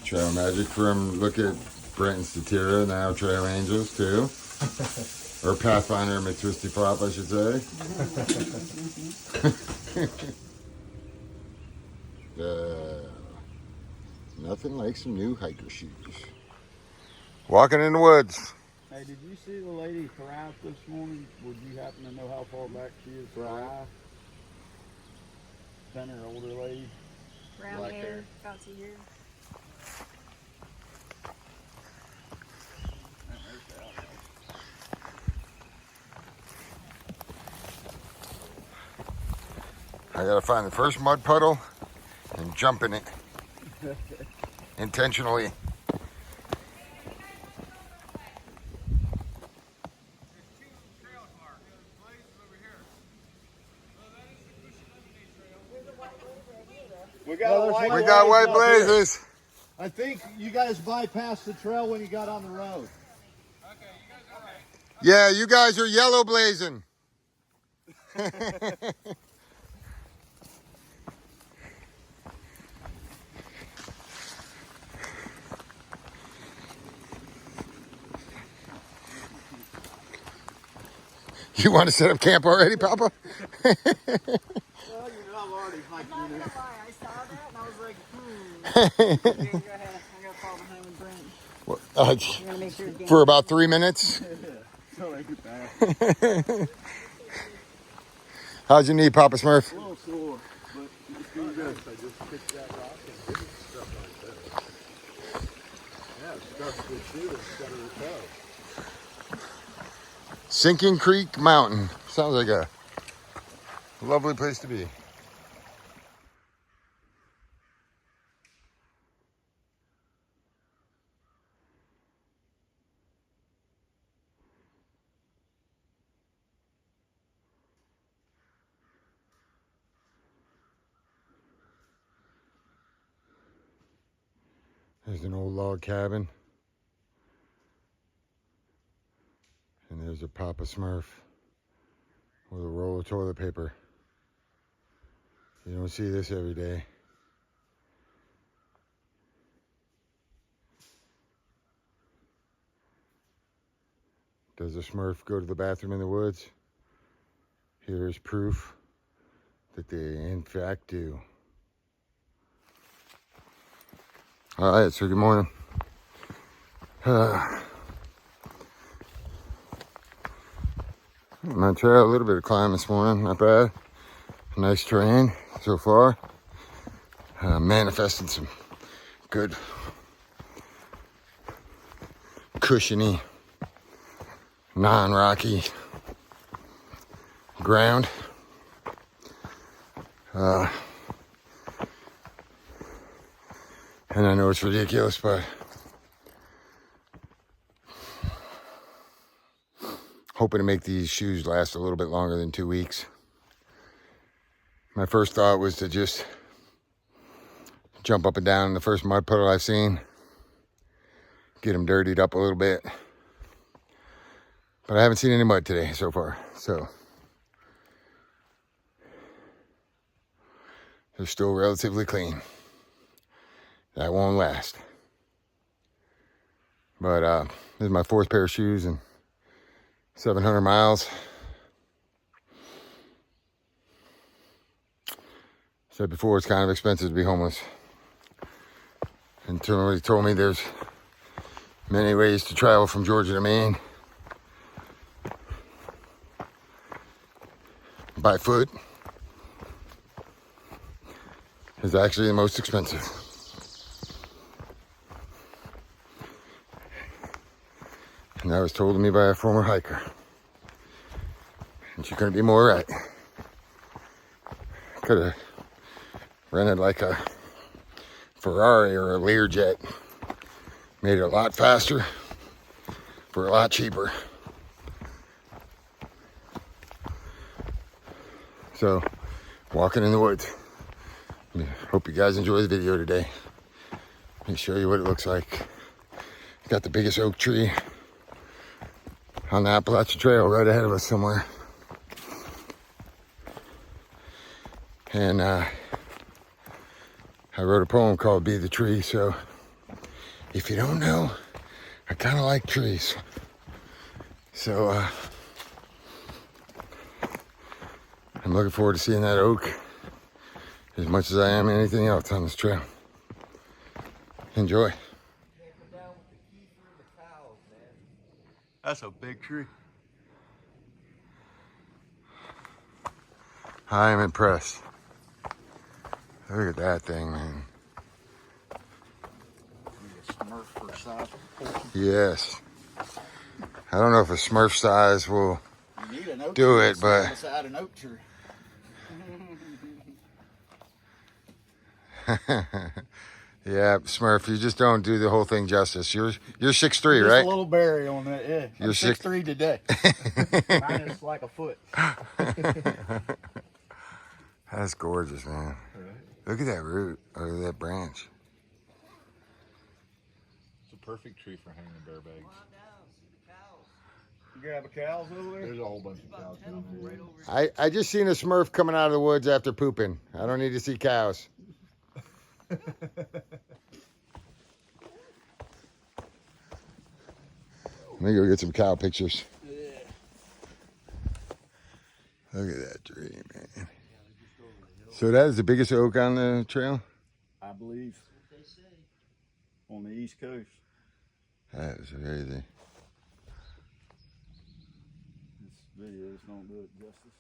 Trail magic from, look at Brent and Statira, now Trail Angels too. Or Pathfinder and McTwistyFlop, I should say. Nothing like some new hiker shoes. Walking in the woods. Hey, did you see the lady Thrive this morning? Would you happen to know how far back she is? Thrive? Thinner, older lady. Brown hair, about to here. I gotta find the first mud puddle and jump in it. Intentionally. We got white blazes. I think you guys bypassed the trail when you got on the road. Yeah, you guys are yellow blazing. You want to set up camp already, Papa? Well, you know, I'm already hiking. I'm not gonna lie, I saw that and I was like, Go ahead. I gotta follow behind with Brent. I'm gonna make sure it's For about 3 minutes. So I get back. How's your knee, Papa Smurf? A little sore, but it's doing good. I just picked that rock and did stuff like that. Yeah, stuff's good too. It's got to recover. Sinking Creek Mountain. Sounds like a lovely place to be. There's an old log cabin. And there's a Papa Smurf with a roll of toilet paper. You don't see this every day. Does a Smurf go to the bathroom in the woods? Here is proof that they in fact do. All right, so good morning. My trail, a little bit of climb this morning, not bad. Nice terrain so far. Manifesting some good, cushiony, non-rocky ground. And I know it's ridiculous, but hoping to make these shoes last a little bit longer than 2 weeks. My first thought was to just jump up and down in the first mud puddle I've seen, get them dirtied up a little bit. But I haven't seen any mud today so far, so they're still relatively clean. That won't last. But this is my 4th pair of shoes in 700 miles. Said before, it's kind of expensive to be homeless. And somebody told me there's many ways to travel from Georgia to Maine. By foot is actually the most expensive. And that was told to me by a former hiker. And she couldn't be more right. Could have rented like a Ferrari or a Learjet. Made it a lot faster for a lot cheaper. So, walking in the woods. Hope you guys enjoy the video today. Let me show you what it looks like. Got the biggest oak tree on the Appalachian Trail right ahead of us somewhere. And I wrote a poem called Be the Tree, so If you don't know, I kind of like trees. So I'm looking forward to seeing that oak as much as I am anything else on this trail. Enjoy. That's a big tree. I am impressed. Look at that thing, man. Smurf for size proportion. Yes. I don't know if a Smurf size will You need an oak do tree it, but beside an oak tree. yeah, Smurf, you just don't do the whole thing justice. You're 6'3", Just right? a little berry on that, yeah. You're I'm 6'3" today. Minus like a foot. That's gorgeous, man. Look at that root, or that branch. It's a perfect tree for hanging bear bags. You grab a cows over there? There's a whole bunch of cows down here. I just seen a Smurf coming out of the woods after pooping. I don't need to see cows. Let me go get some cow pictures. Yeah. Look at that tree, man. So that is the biggest oak on the trail? I believe. On the East Coast. That is crazy. This videos don't do it justice.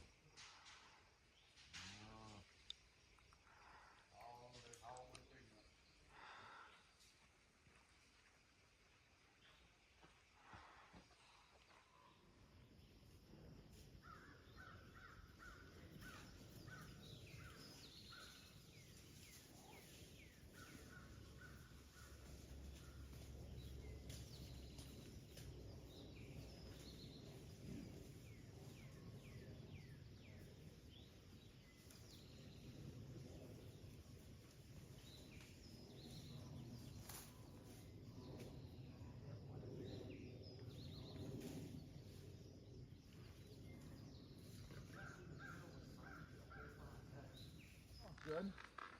Good.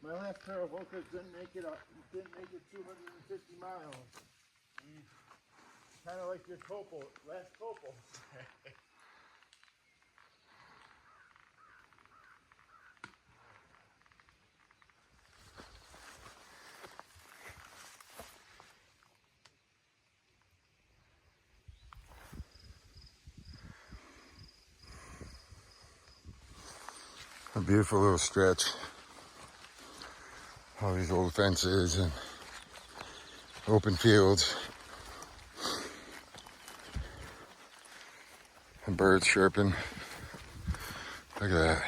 My last pair of Vocas didn't make it 250 miles. Kind of like your copal, last copal. A beautiful little stretch. All these old fences and open fields. And birds chirping. Look at that.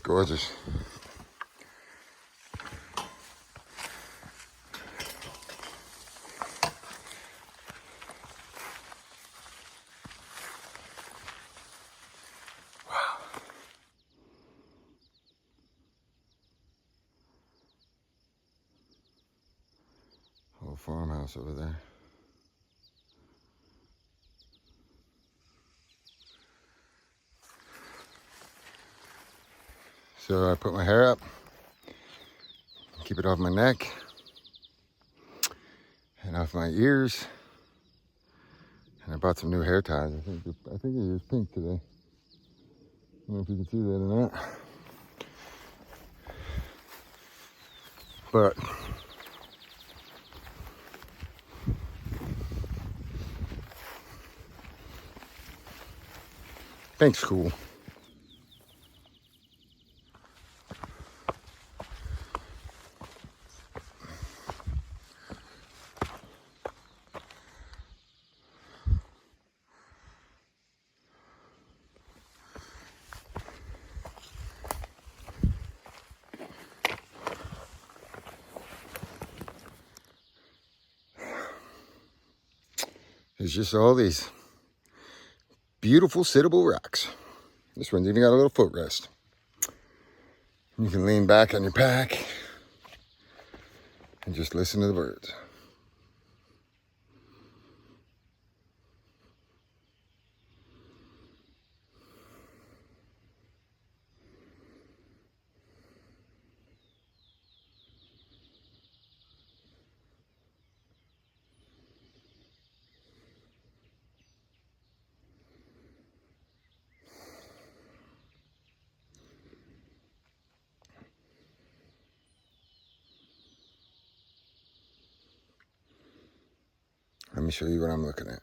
Gorgeous. Whole farmhouse over there. So I put my hair up, keep it off my neck and off my ears. And I bought some new hair ties. I think it is pink today. I don't know if you can see that or not. But pink's cool. There's just all these beautiful sittable rocks. This one's even got a little footrest. You can lean back on your pack and just listen to the birds. me show you what I'm looking at.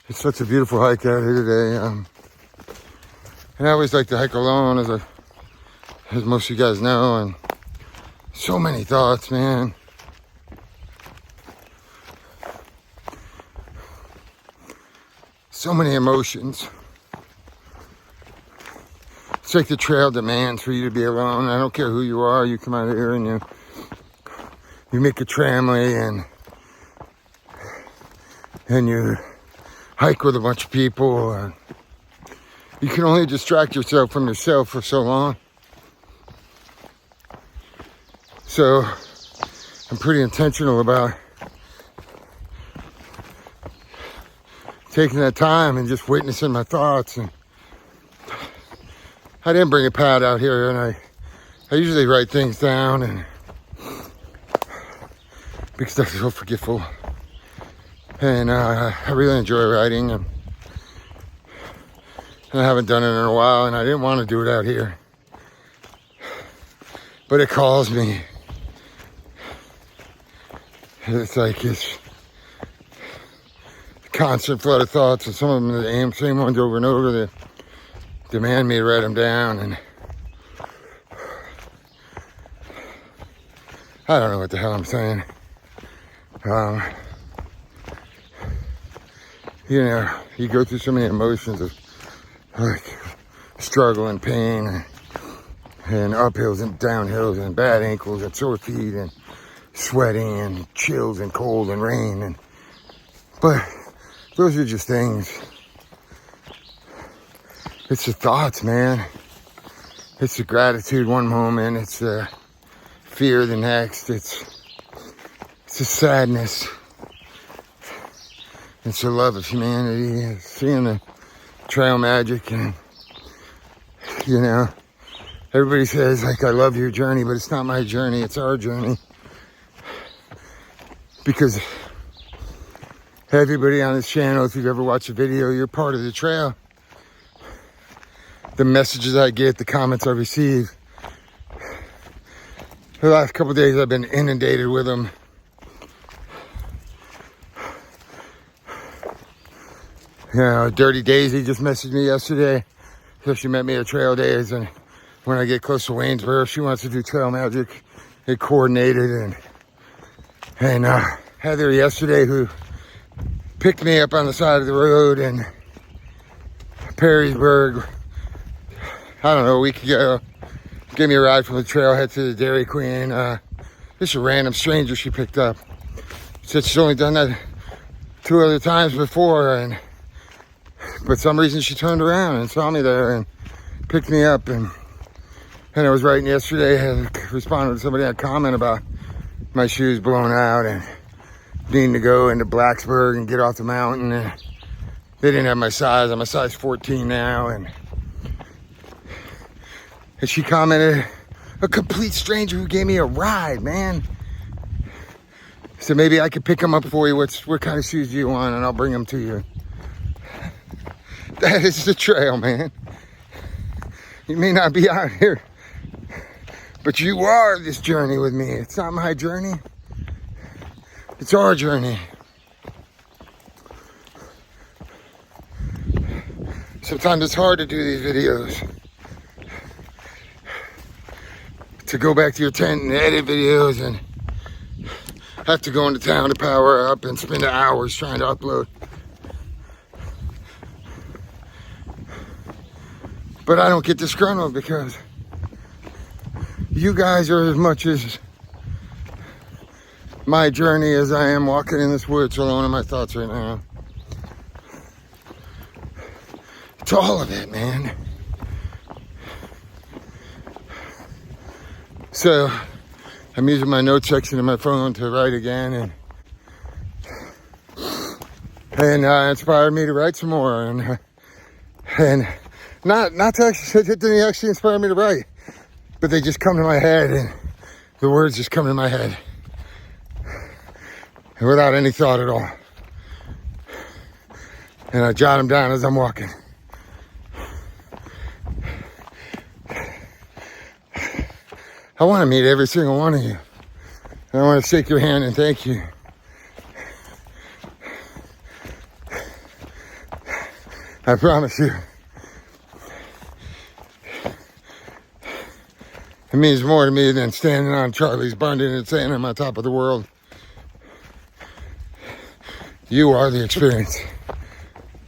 It's such a beautiful hike out here today. And I always like to hike alone, as most of you guys know. And so many thoughts, man. So many emotions. It's like the trail demands for you to be alone. I don't care who you are. You come out here and you make a tramway and you hike with a bunch of people. And you can only distract yourself from yourself for so long. So I'm pretty intentional about taking that time and just witnessing my thoughts. And I didn't bring a pad out here, and I usually write things down, and because I'm so forgetful. And I really enjoy writing, and I haven't done it in a while, and I didn't want to do it out here. But it calls me. It's like it's a constant flood of thoughts, and some of them are the same ones over and over that demand me to write them down. And I don't know what the hell I'm saying. You know, you go through so many emotions of like struggle and pain and uphills and downhills and bad ankles and sore feet and sweating and chills and cold and rain. But those are just things. It's the thoughts, man. It's the gratitude one moment. It's the fear the next. It's the sadness. It's the love of humanity. It's seeing the trail magic. And, you know, everybody says, like, I love your journey, but it's not my journey. It's our journey. Because everybody on this channel, if you've ever watched a video, you're part of the trail. The messages I get, the comments I receive. The last couple of days I've been inundated with them. You know, Dirty Daisy just messaged me yesterday. So she met me at Trail Days, and when I get close to Waynesboro, she wants to do trail magic. It coordinated, and Heather yesterday, who picked me up on the side of the road in Perrysburg, I don't know, a week ago, gave me a ride from the trailhead to the Dairy Queen. Just a random stranger she picked up. Said she's only done that 2 other times before, but some reason she turned around and saw me there and picked me up. And And I was writing yesterday, I had responded to somebody had a comment about my shoes blowing out and needing to go into Blacksburg and get off the mountain. And they didn't have my size. I'm a size 14 now. And she commented, a complete stranger who gave me a ride, man. So maybe I could pick them up for you. What kind of shoes do you want? And I'll bring them to you. That is the trail, man. You may not be out here, but you are this journey with me. It's not my journey. It's our journey. Sometimes it's hard to do these videos. To go back to your tent and edit videos and have to go into town to power up and spend hours trying to upload. But I don't get disgruntled because you guys are as much as my journey as I am walking in this woods alone in my thoughts right now. It's all of it, man. So I'm using my note section of my phone to write again, and inspired me to write some more, and not to actually, it didn't actually inspire me to write, but they just come to my head, and the words just come to my head, and without any thought at all, and I jot them down as I'm walking. I want to meet every single one of you. I want to shake your hand and thank you. I promise you. It means more to me than standing on Charlie's Bundin and saying I'm on top of the world. You are the experience.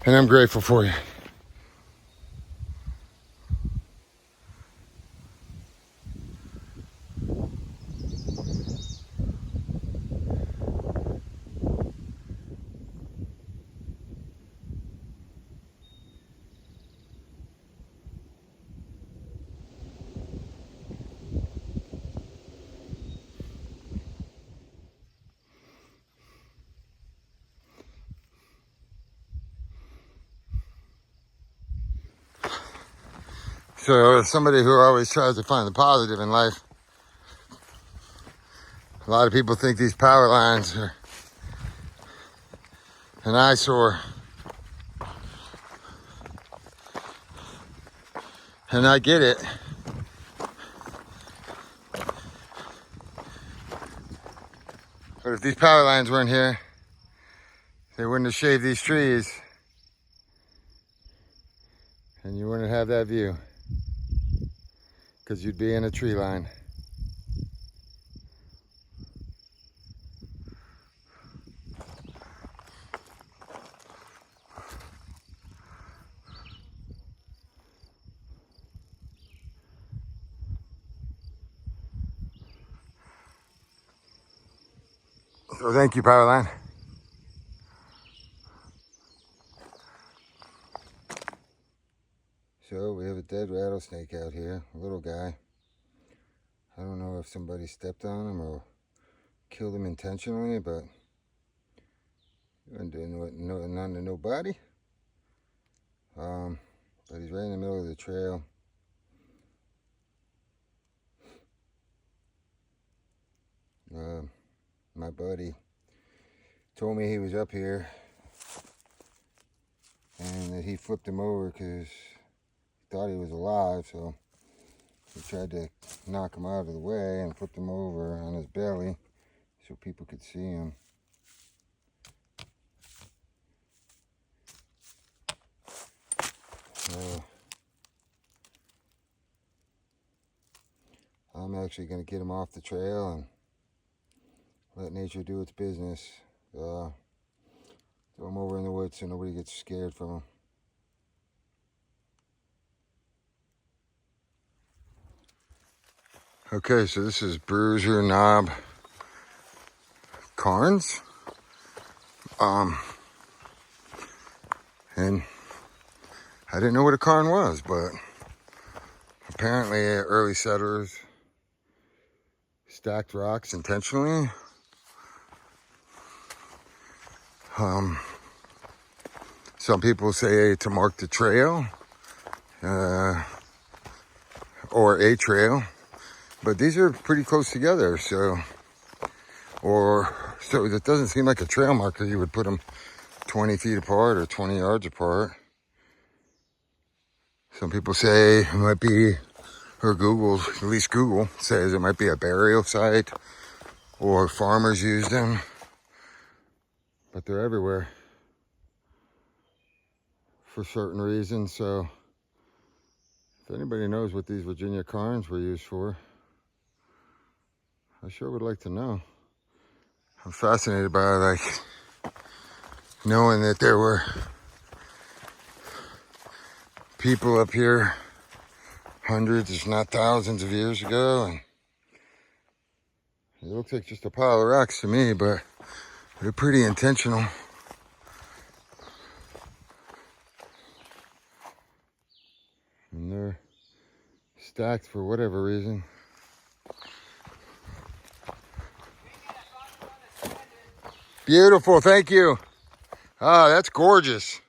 And I'm grateful for you. So, as somebody who always tries to find the positive in life, a lot of people think these power lines are an eyesore. And I get it. But if these power lines weren't here, they wouldn't have shaved these trees. And you wouldn't have that view. Because you'd be in a tree line. So thank you, power line. So we have a dead rattlesnake out here, a little guy. I don't know if somebody stepped on him or killed him intentionally, but he wasn't doing none to nobody. But he's right in the middle of the trail. My buddy told me he was up here and that he flipped him over because he thought he was alive, so he tried to knock him out of the way and flipped him over on his belly so people could see him. So I'm actually going to get him off the trail and let nature do its business. Throw him over in the woods so nobody gets scared from him. Okay, so this is Bruiser Knob Cairns. And I didn't know what a cairn was, but Apparently, early settlers stacked rocks intentionally. Some people say to mark the trail or a trail, but these are pretty close together. So that doesn't seem like a trail marker. You would put them 20 feet apart or 20 yards apart. Some people say it might be, or Google, at least Google says it might be a burial site or farmers used them, but they're everywhere for certain reasons. So if anybody knows what these Virginia cairns were used for, I sure would like to know. I'm fascinated by like knowing that there were people up here hundreds, if not thousands of years ago, and it looks like just a pile of rocks to me, but they're pretty intentional. And they're stacked for whatever reason. Beautiful, thank you. Ah, that's gorgeous.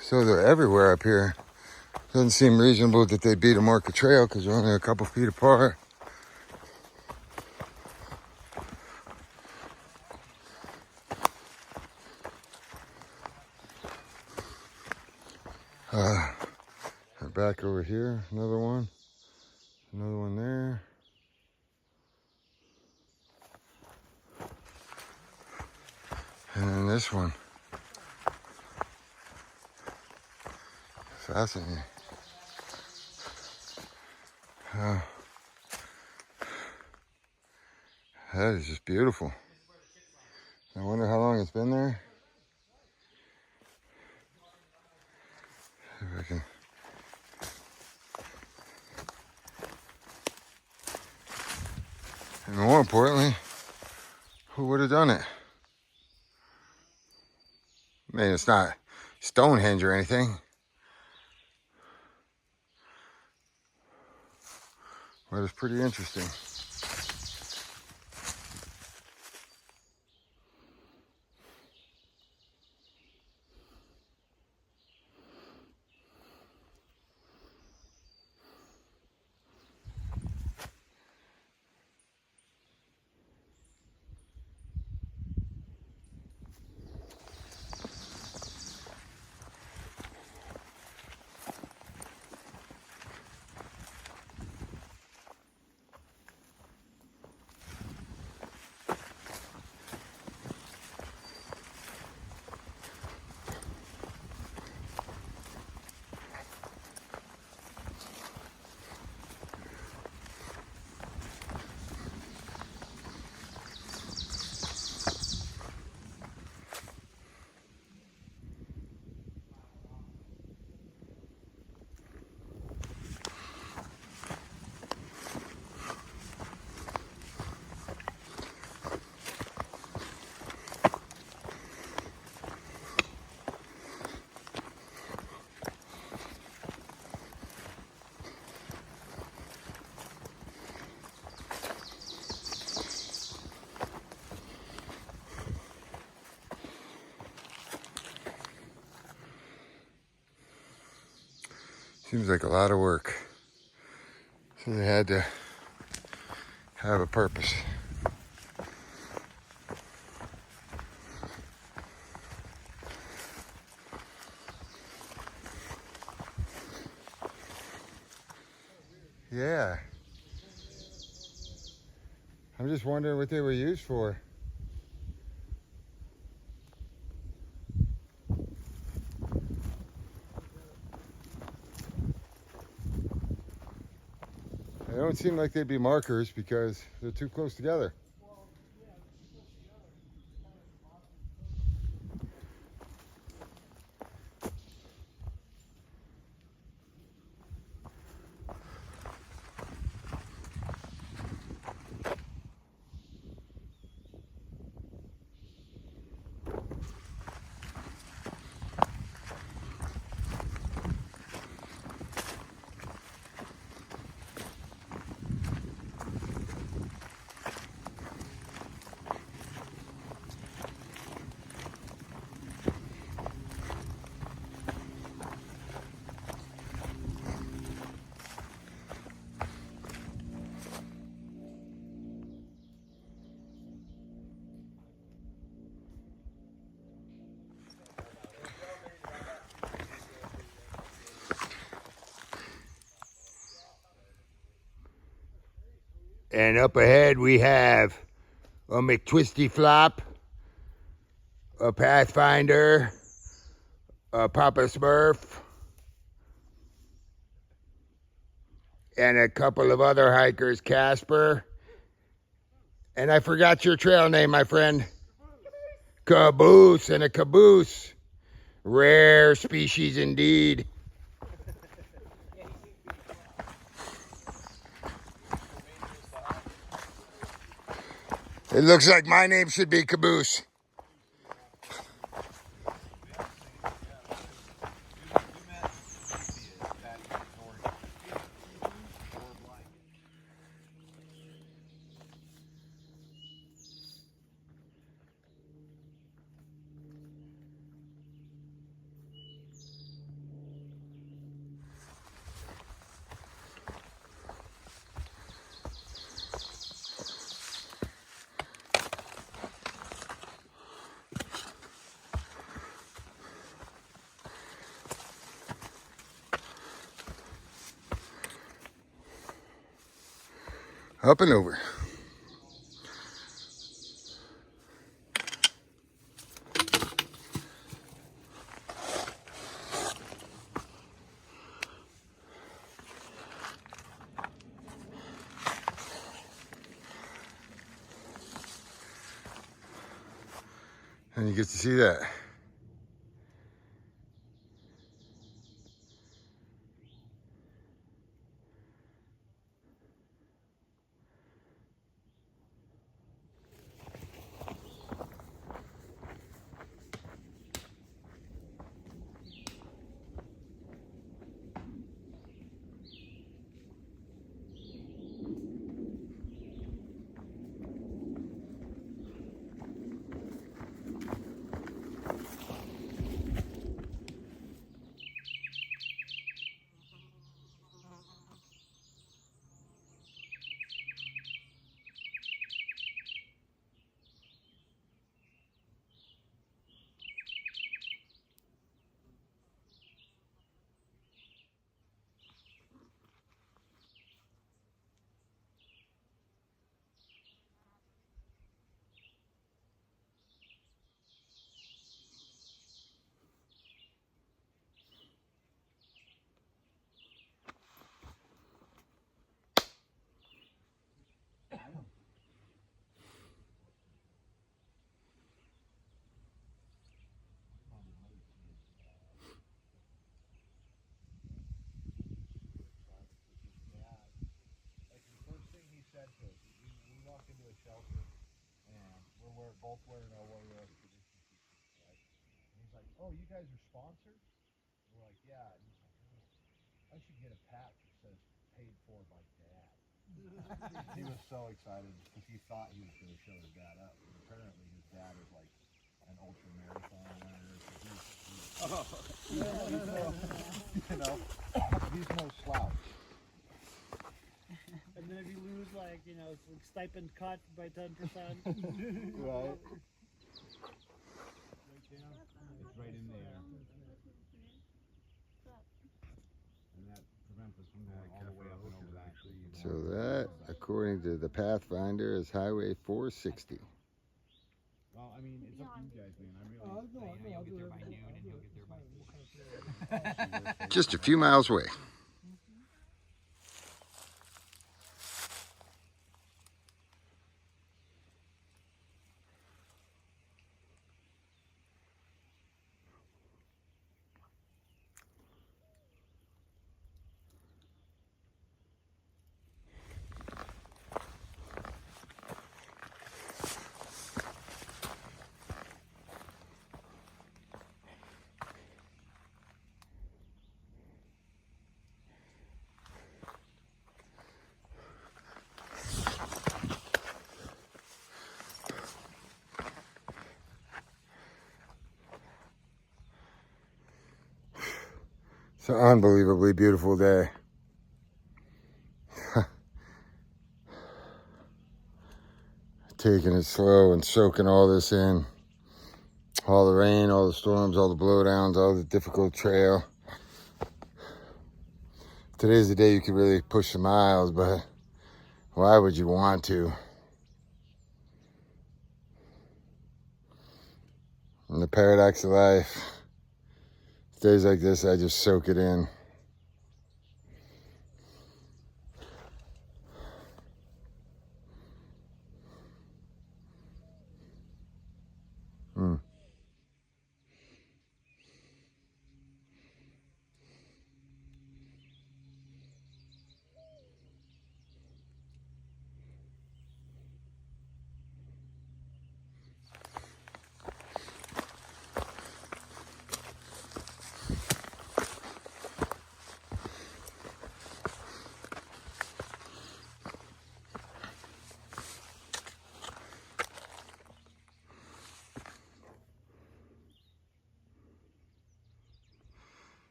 So they're everywhere up here. Doesn't seem reasonable that they'd be to mark a trail because they're only a couple feet apart. Back over here, another one there. And then this one. Fascinating. That is just beautiful. I wonder how long it's been there. See if I can. And more importantly, who would have done it? I mean, it's not Stonehenge or anything, but it's pretty interesting. Seems like a lot of work. So they had to have a purpose. Yeah. I'm just wondering what they were used for. They don't seem like they'd be markers because they're too close together. And up ahead we have a McTwistyFlop, a Pathfinder, a Papa Smurf, and a couple of other hikers, Casper. And I forgot your trail name, my friend. Caboose, and a caboose. Rare species indeed. It looks like my name should be Caboose. Up and over. And you get to see that. Both wearing our warrior expedition t-shirts, right? And he's like, "Oh, you guys are sponsored?" We're like, "Yeah." And he's like, "Oh, I should get a patch that says paid for by Dad." He was so excited because he thought he was going to show his dad up. And apparently his dad is like an ultra marathon runner. So he's no slouch. And then if you lose, like, you know, it's like stipend cut by 10%. Right. It's right in there. And that prevents us from going all the way up and over that. So that, according to the Pathfinder, is Highway 460. Well, I mean, it's up to you guys, man. I really. You'll get there by noon and he'll get there by 4. Just a few miles away. It's an unbelievably beautiful day. Taking it slow and soaking all this in. All the rain, all the storms, all the blowdowns, all the difficult trail. Today's the day you can really push the miles, but Why would you want to? In the paradox of life, days like this, I just soak it in.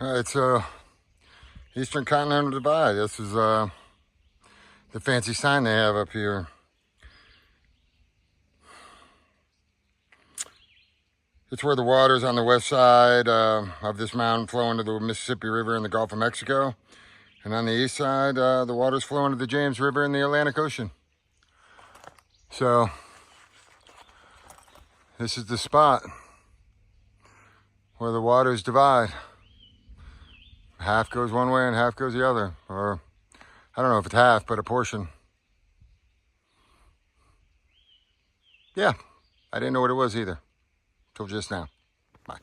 All right, so Eastern Continental Divide. This is the fancy sign they have up here. It's where the water's on the west side of this mountain flow into the Mississippi River in the Gulf of Mexico. And on the east side, the water's flowing to the James River in the Atlantic Ocean. So this is the spot where the waters divide. Half goes one way and half goes the other. Or, I don't know if it's half, but a portion. Yeah, I didn't know what it was either. Till just now. Bye.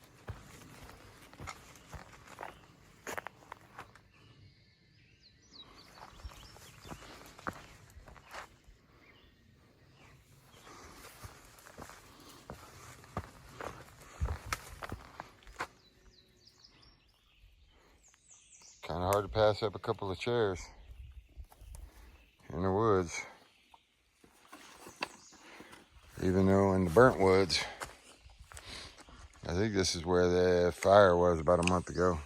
Kind of hard to pass up a couple of chairs in the woods. Even though in the burnt woods, I think this is where the fire was about a month ago.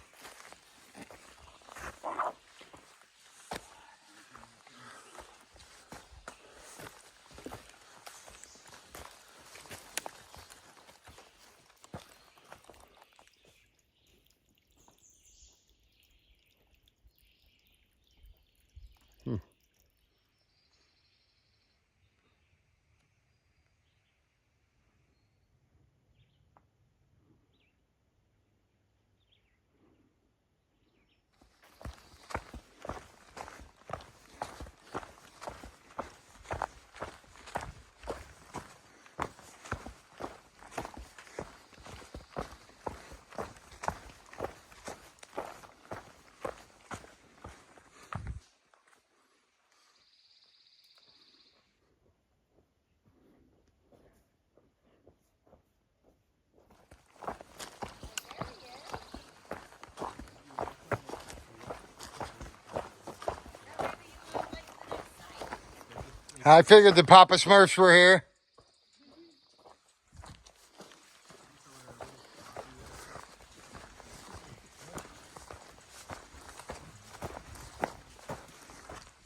I figured the Papa Smurfs were here.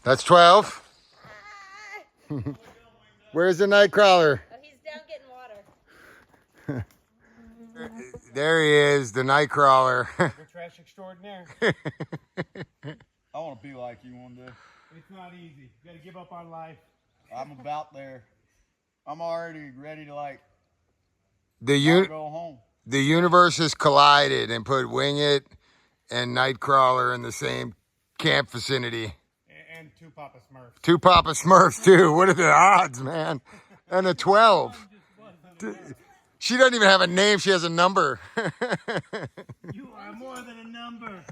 That's 12. Where's the Nightcrawler? Oh, he's down getting water. There he is, the Nightcrawler. You're trash extraordinaire. I want to be like you one day. It's not easy. You gotta give up on life. I'm about there. I'm already ready to like The go home. the universe has collided and put Wingit and Nightcrawler in the same camp vicinity. And two Papa Smurfs. 2 Papa Smurfs too. What are the odds, man? And a 12. She doesn't even have a name. She has a number. You are more than a number.